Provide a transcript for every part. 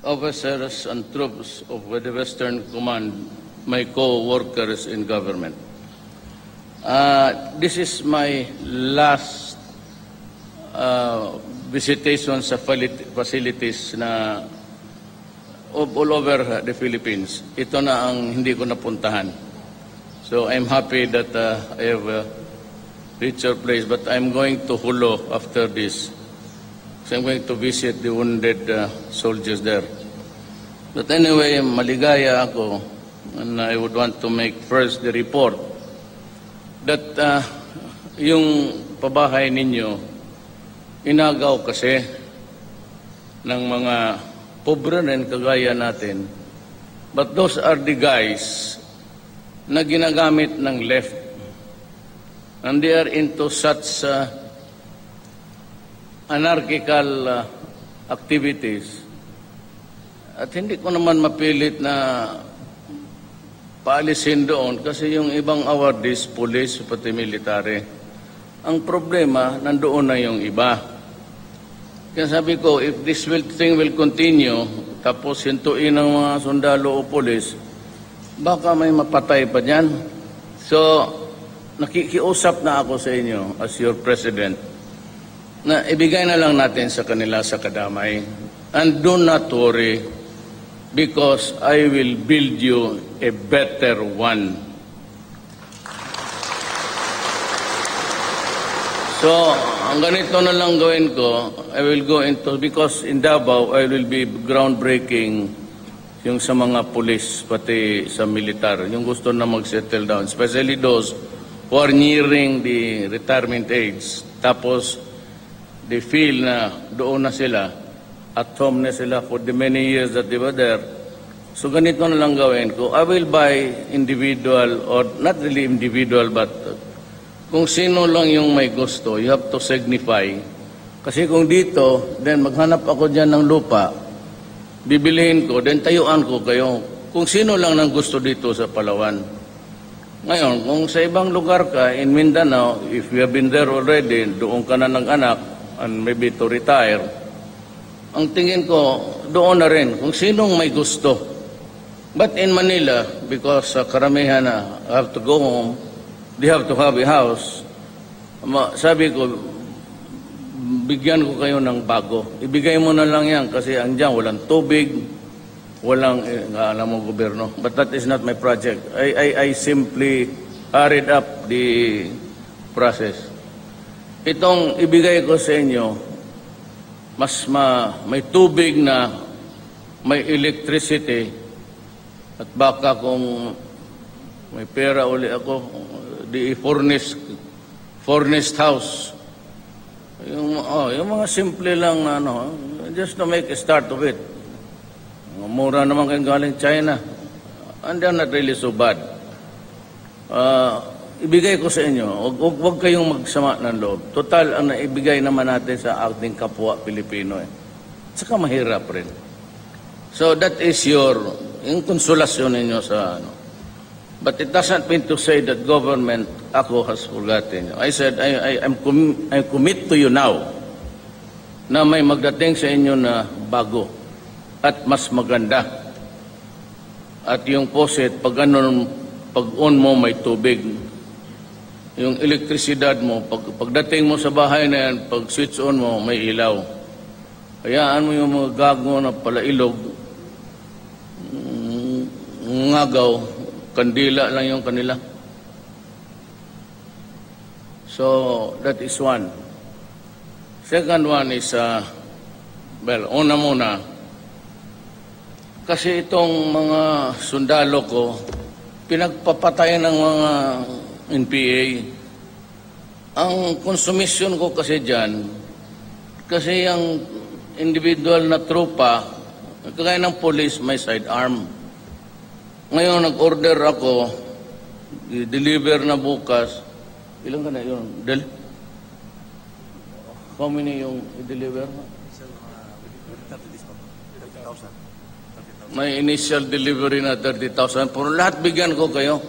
officers and troops of the Western Command, my co-workers in government. This is my last visitation sa facilities na all over the Philippines. Ito na ang hindi ko napuntahan. So I'm happy that I have reached your place, but I'm going to Hulo after this. So I'm going to visit the wounded soldiers there. But anyway, maligaya ako, and I would want to make first the report that yung pabahay ninyo, inagaw kasi ng mga pobre rin kagaya natin. But those are the guys na ginagamit ng left. And they are into such anarchical activities. At hindi ko naman mapilit na paalisin doon kasi yung ibang awardees, police, pati military. Ang problema, nandoon na yung iba. Kaya sabi ko, if this thing will continue, tapos hintuin ng mga sundalo o police, baka may mapatay pa dyan. So, nakikiusap na ako sa inyo as your president na ibigay na lang natin sa kanila sa kadamay. And do not worry because I will build you a better one. So, ang ganito na lang gawin ko, I will go into, because in Davao, I will be groundbreaking yung sa mga police, pati sa militar, yung gusto na mag-settle down, especially those who are nearing the retirement age. Tapos, they feel na doon na sila, at home na sila for the many years that they were there. So, ganito na lang gawin ko. I will buy individual, or not really individual, but kung sino lang yung may gusto, you have to signify. Kasi kung dito, then maghanap ako dyan ng lupa, bibilihin ko, then tayuan ko kayo. Kung sino lang nang gusto dito sa Palawan. Ngayon, kung sa ibang lugar ka, in Mindanao, if you have been there already, doon ka na ng anak, and maybe to retire, ang tingin ko, doon na rin, kung sinong may gusto. But in Manila, because karamihan na have to go home, they have to have a house. Sabi ko, bigyan ko kayo ng bago. Ibigay mo na lang yan kasi andyan walang tubig, walang, alam mo, gobyerno. But that is not my project. I simply hurried up the process. Itong ibigay ko sa inyo, mas may tubig na, may electricity, at baka kung may pera uli ako, the furnished house. Yung mga simple lang na just to make a start of it. Mura naman kayong galing China. And they're not really so bad. Ibigay ko sa inyo, huwag kayong magsama ng loob. Total, ang naibigay naman natin sa ating kapwa Pilipino. Saka mahirap rin. So that is yung konsolasyon ninyo sa But it doesn't mean to say that government, ako, has forgotten. I said, I commit to you now na may magdating sa inyo na bago at mas maganda. At yung faucet, pag-on mo, may tubig. Yung elektrisidad mo, pagdating mo sa bahay na yan, pag-switch on mo, may ilaw. Hayaan mo yung mga gago na palailog, ngagaw, kandila lang yung kanila. So, that is one. Second one is, una muna, kasi itong mga sundalo ko, pinagpapatay ng mga NPA. Ang konsumisyon ko kasi dyan, kasi yung individual na tropa, kagaya ng police, may sidearm. Ngayon, nag-order ako, i-deliver na bukas. Ilan ka na yun? How many yung i-deliver? 30,000. May initial delivery na 30,000. Pero lahat bigyan ko kayo.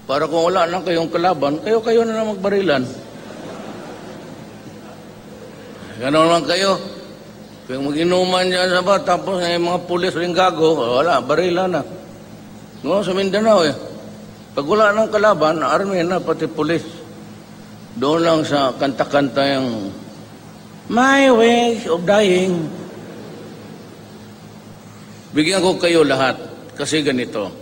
Para kung wala na kayong kalaban, kayo na lang magbarilan. Ganon lang kayo. Kung mag-inuman dyan sa ba, tapos mga pulis rin gago, wala, barila na. No, sa Mindanao eh. Pag wala ng kalaban, army na, pati pulis. Doon lang sa kanta-kanta yung My Way of Dying. Bigyan ko kayo lahat kasi ganito.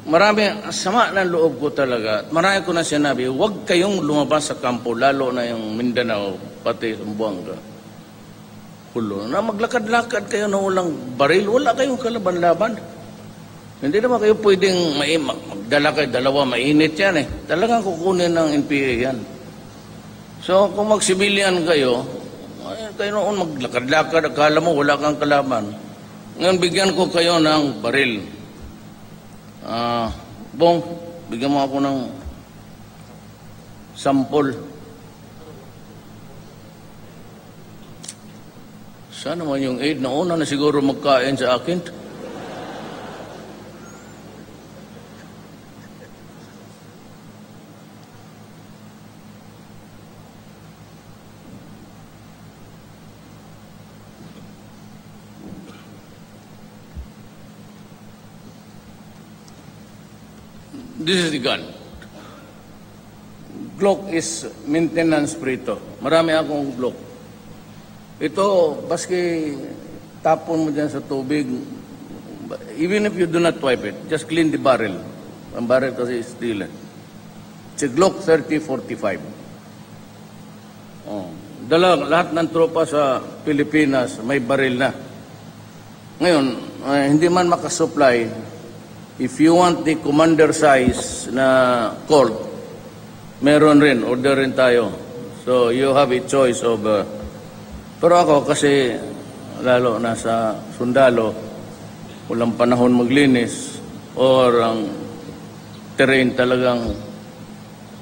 Marami, sama ng loob ko talaga. Marami ko na sinabi, huwag kayong lumabas sa kampo, lalo na yung Mindanao, pati Zamboanga. Pulo. Na maglakad-lakad kayo na walang baril, wala kayong kalaban-laban. Hindi naman kayo pwedeng magdala kayo, dalawa, mainit yan eh. Talagang kukunin ng NPA yan. So, kung mag-civilian kayo, kayo noon maglakad-lakad, akala mo wala kang kalaban. Ngayon, bigyan ko kayo ng baril. Bong, bigyan mo ako ng sample. Sana naman yung aid na una na siguro magkain sa akin. This is the gun. Glock is maintenance free to. Marami akong Glock. Ito, baski tapon mo dyan sa tubig, even if you do not wipe it, just clean the barrel. Ang barrel kasi is steel. It's a Glock 3045. Oh. Lahat ng tropa sa Pilipinas may baril na. Ngayon, hindi man makasupply, if you want the commander size na Colt, meron rin, order rin tayo. So you have a choice of... pero ako kasi, lalo na sa sundalo, walang panahon maglinis, or ang terrain talagang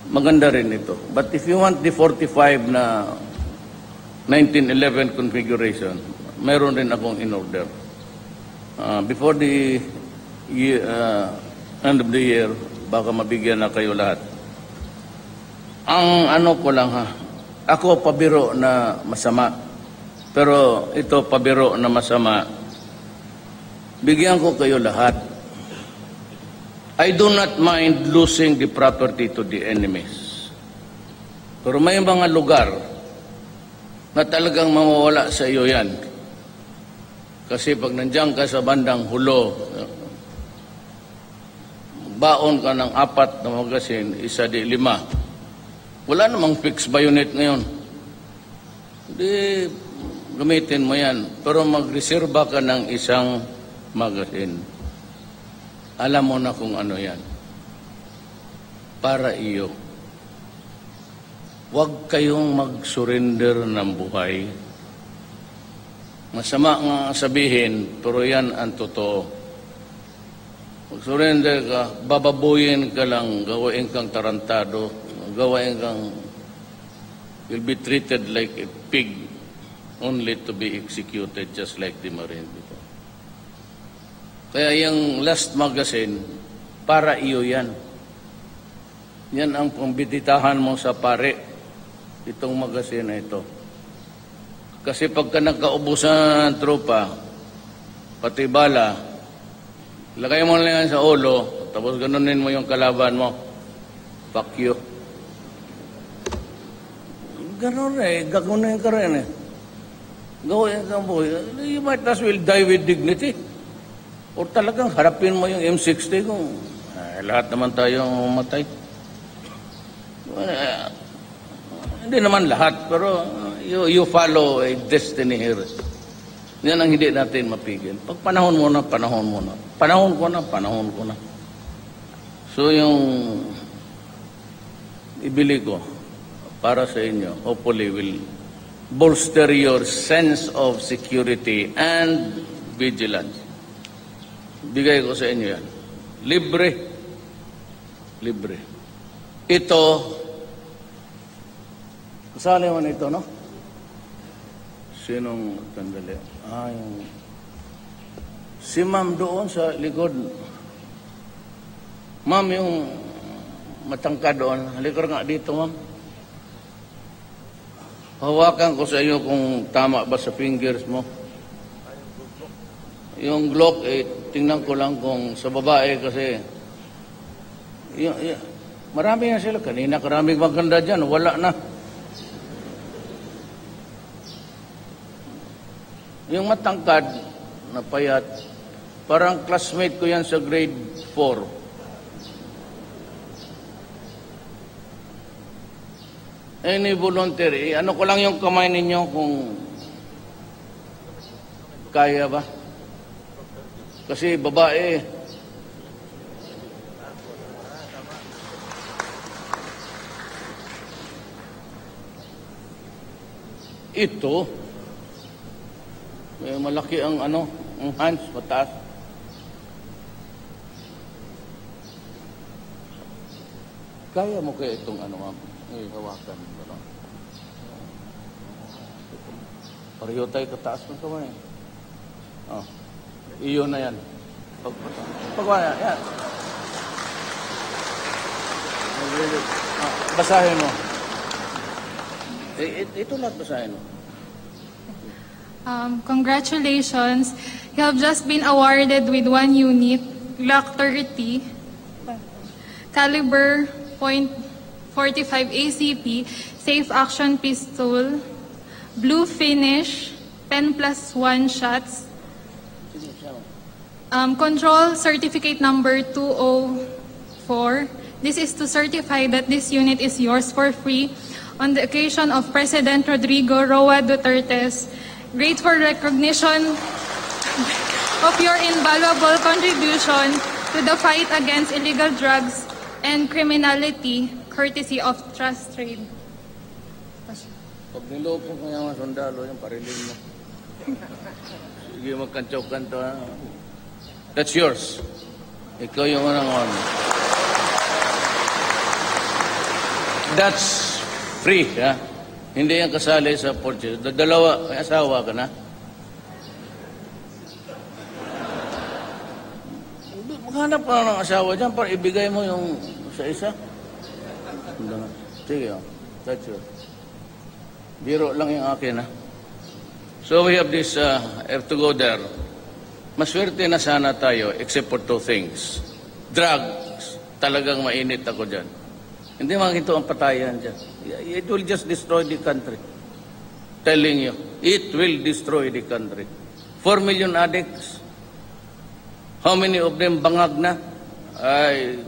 maganda rin ito. But if you want the 45 na 1911 configuration, meron rin akong in-order. Before the end of the year, baka mabigyan na kayo lahat. Ang ano ko lang ha, ako pabiro na masama. Pero ito pabiro na masama. Bigyan ko kayo lahat. I do not mind losing the property to the enemies. Pero may mga lugar na talagang mawawala sa iyo yan. Kasi pag nandiyan ka sa bandang hulo, baon ka ng 4 na magasin, 1 di 5. Wala namang fixed bayonet ngayon. Hindi, gamitin mo yan. Pero magreserba ka ng 1 magasin. Alam mo na kung ano yan. Para iyo. Huwag kayong mag-surrender ng buhay. Masama nga sabihin, pero yan ang totoo. Mag-surrender ka, bababuyin ka lang, gawain kang tarantado, gawain kang, you'll be treated like a pig, only to be executed just like the Marine before. Kaya yung last magazine, para iyo yan. Yan ang pambititahan mo sa pare, itong magazine na ito. Kasi pagka nagkaubusan ng tropa, pati bala, lagay mo lang yan sa ulo, tapos ganunin mo yung kalaban mo, fuck you. Ganun eh, gagunin ka rin eh. Gawin ka mo, you might as well die with dignity. O talagang harapin mo yung M60 kung lahat naman tayo mamatay. Hindi naman lahat, pero you follow a destiny here. Yan ang hindi natin mapigil. Pag panahon mo na, panahon mo na. Panahon ko na, panahon ko na. So yung ibili ko para sa inyo, hopefully will bolster your sense of security and vigilance. Bigay ko sa inyo yan. Libre. Libre. Ito, kasali mo ito, no? Sinong tandali? Yung... Si ma'am doon sa likod. Ma'am, yung matangka doon. Halika nga dito, ma'am. Hawakan ko sa iyo kung tama ba sa fingers mo. Yung Glock, tingnan ko lang kung sa babae kasi. Marami na sila. Kanina karaming maganda dyan. Wala na. Yung matangkad na payat, parang classmate ko yan sa grade 4. Any voluntary, ano ko lang yung kamay ninyo kung kaya ba? Kasi babae, ito, may malaki ang ano, ang hands, mataas. Kaya mo kaya itong ano, ma'am? Hawakan mo lang. Pareho tayo kataas ng kamay. Oh. Iyon na yan. Pagwala, yan. Basahin mo. Ito lahat basahin mo. Congratulations. You have just been awarded with 1 unit, Glock 30, caliber .45 ACP, safe action pistol, blue finish, 10+1 shots, control certificate number 204. This is to certify that this unit is yours for free on the occasion of President Rodrigo Roa Duterte's grateful recognition of your invaluable contribution to the fight against illegal drugs and criminality, courtesy of Trust Trade. Pag niloko ko yung mga sundalo, yung pariling mo. Sige, magkantsaw-kanto. That's yours. Ikaw yung unang one. That's free, ha? Hindi yan kasali sa purchase. Dalawa, may asawa ka na? Maghanap ka ng asawa dyan para ibigay mo yung sa isa. Sige, that's yours. Biro lang yung akin, ha? So we have this, have to go there. Maswerte na sana tayo except for 2 things. Drugs, talagang mainit ako dyan. Hindi makikita ang patayan dyan. It will just destroy the country. Telling you, it will destroy the country. 4 million addicts. How many of them bangag na? I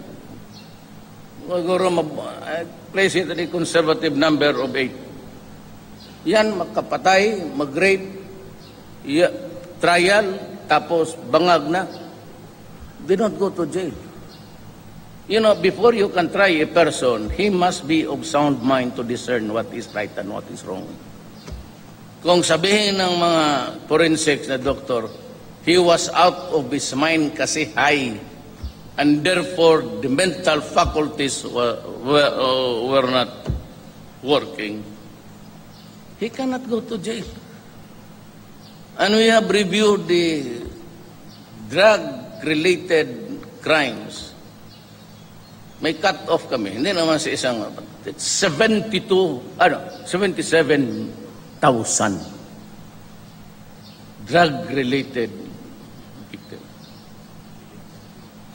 place it at a conservative number of 8. Yan, magkapatay, mag-rape, trial, tapos bangag na. They don't go to jail. You know, before you can try a person, he must be of sound mind to discern what is right and what is wrong. Kung sabihin ng mga forensics na doktor, he was out of his mind kasi high, and therefore the mental faculties were not working, he cannot go to jail. And we have reviewed the drug-related crimes. May cut-off kami. Hindi naman sa isang, 77,000 drug-related victims.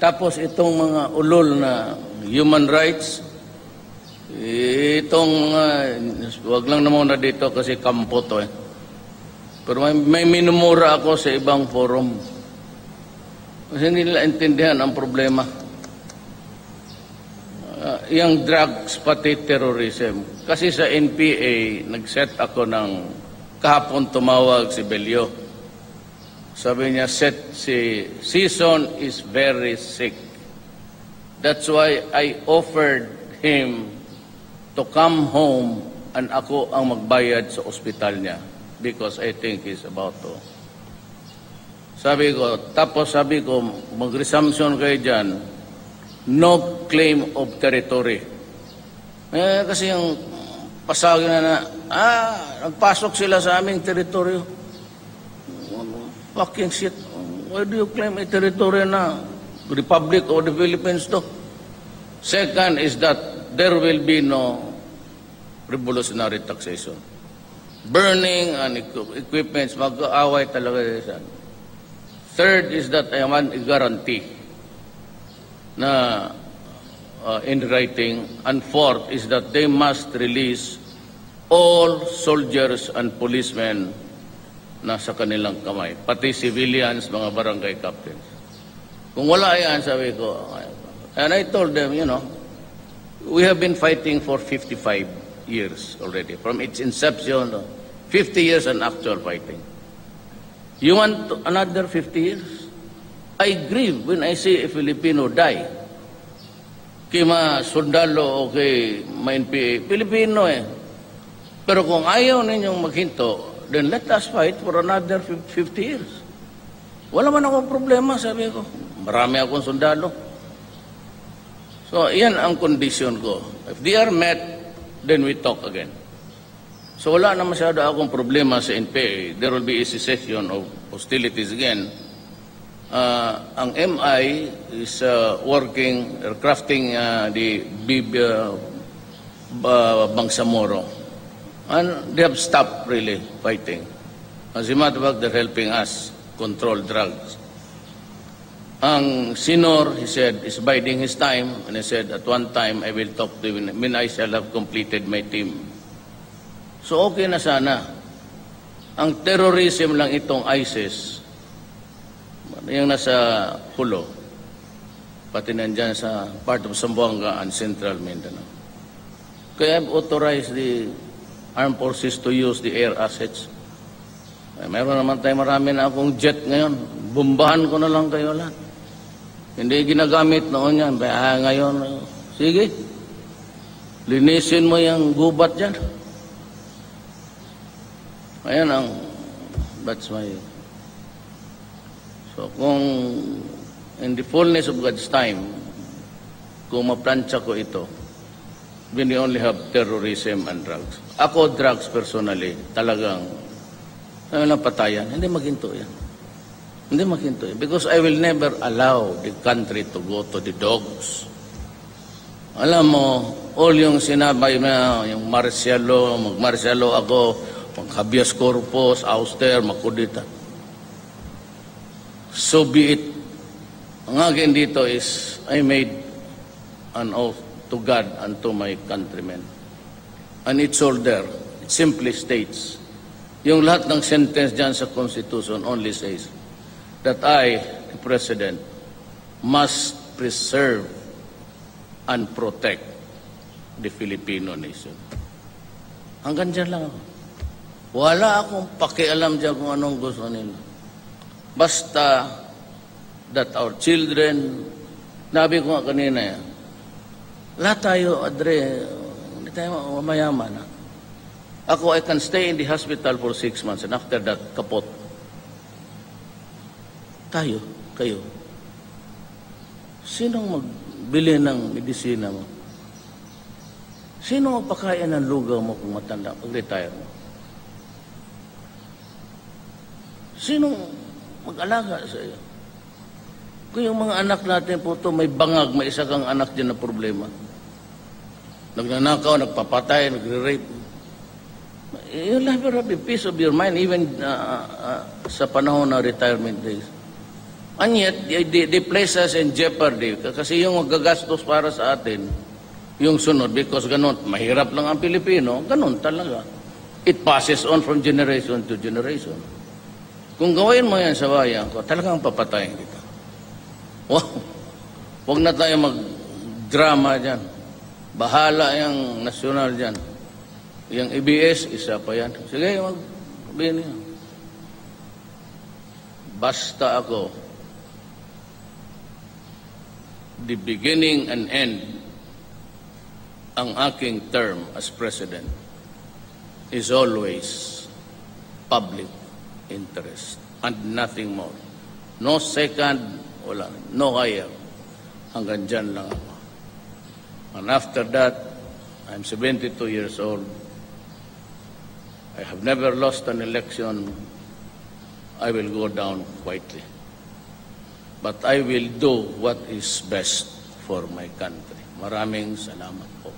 Tapos itong mga ulol na human rights, itong wag lang naman na dito kasi kampo to eh. Pero may minumura ako sa ibang forum. Kasi hindi nila intindihan ang problema. Yung drugs pati terrorism. Kasi sa NPA, nag-set ako ng kahapon tumawag si Belio. Sabi niya, si Season is very sick. That's why I offered him to come home and ako ang magbayad sa ospital niya because I think he's about to. Sabi ko, mag-resumption kayo dyan, no claim of territory. Kasi yung pasagin na nagpasok sila sa aming teritoryo. Fucking shit. Why do you claim a territory na Republic of the Philippines to? Second is that there will be no revolutionary taxation. burning and equipments, mag-aaway talaga siya. Third is that I want a guarantee na in writing. And fourth is that they must release all soldiers and policemen na sa kanilang kamay, pati civilians, mga barangay captains. Kung wala yan, sabi ko, and I told them, you know, we have been fighting for 55 years already, from its inception, 50 years and actual fighting. You want another 50 years? I grieve when I see a Filipino die. Kay mga sundalo o kay mga NPA, Pilipino eh. Pero kung ayaw ninyong maghinto, then let us fight for another 50 years. Wala man akong problema, sabi ko. Marami akong sundalo. So, yan ang condition ko. If they are met, then we talk again. So, wala na masyado akong problema sa NPA. There will be a cessation of hostilities again. Ang MI is working, crafting the Bangsamoro. And they have stopped really fighting. As a matter of fact, they're helping us control drugs. Ang Sinor, he said, is biding his time. And he said, at one time, I will talk to him when I shall have completed my team. So okay na sana. Ang terrorism lang itong ISIS, yung nasa Hulo, pati nandyan sa part of Zamboanga and Central Mindanao. Kaya I've authorized the armed forces to use the air assets. Meron naman tayo marami na akong jet ngayon. Bumbahan ko na lang kayo lahat. Hindi ginagamit noon yan. Ngayon, sige, linisin mo yung gubat dyan. Ayan ang, that's my, so kung in the fullness of God's time, kung maplansya ko ito, we only have terrorism and drugs. Ako, drugs personally, talagang, patayan. Hindi maghinto yan. Hindi maghinto yan. Because I will never allow the country to go to the dogs. Alam mo, all yung sinabi na, yung martial law, mag-martial law ako, mag-habeas corpus, auster, makudita. So be it. Ang akin dito is, I made an oath to God and to my countrymen. And it's all there. It simply states, yung lahat ng sentence dyan sa Constitution only says that I, the President, must preserve and protect the Filipino nation. Hanggang dyan lang ako. Wala akong pakialam dyan kung anong gusto nila. Basta that our children, nabi ko nga kanina yan, lahat tayo, Adre, hindi tayo mayaman. Ha? Ako, I can stay in the hospital for 6 months and after that, kapot. Tayo, kayo. Sinong magbili ng medisina mo? Sinong magpakain ng lugaw mo kung matanda, pag-retire mo? Sinong mag-alaga sa iyo? Kung yung mga anak natin po ito, may bangag, may isa kang anak dyan na problema. Nagnanakaw, nagpapatay, nagre-rape. You'll never have a peace of your mind even sa panahon ng retirement days. And yet, they place us in jeopardy kasi yung magagastos para sa atin, yung sunod, because ganun, mahirap lang ang Pilipino, ganun talaga. It passes on from generation to generation. Kung gawin mo yan sa bayan ko, talagang papatayin kita. Wow! Huwag na tayo mag-drama dyan. Bahala yung nasyonal dyan. Yung EBS, isa pa yan. Sige, mag-sabihin niyo. Basta ako, the beginning and end, ang aking term as President is always public interest and nothing more. No second, wala, no higher. Hanggang dyan lang ako. And after that, I'm 72 years old. I have never lost an election. I will go down quietly. But I will do what is best for my country. Maraming salamat po.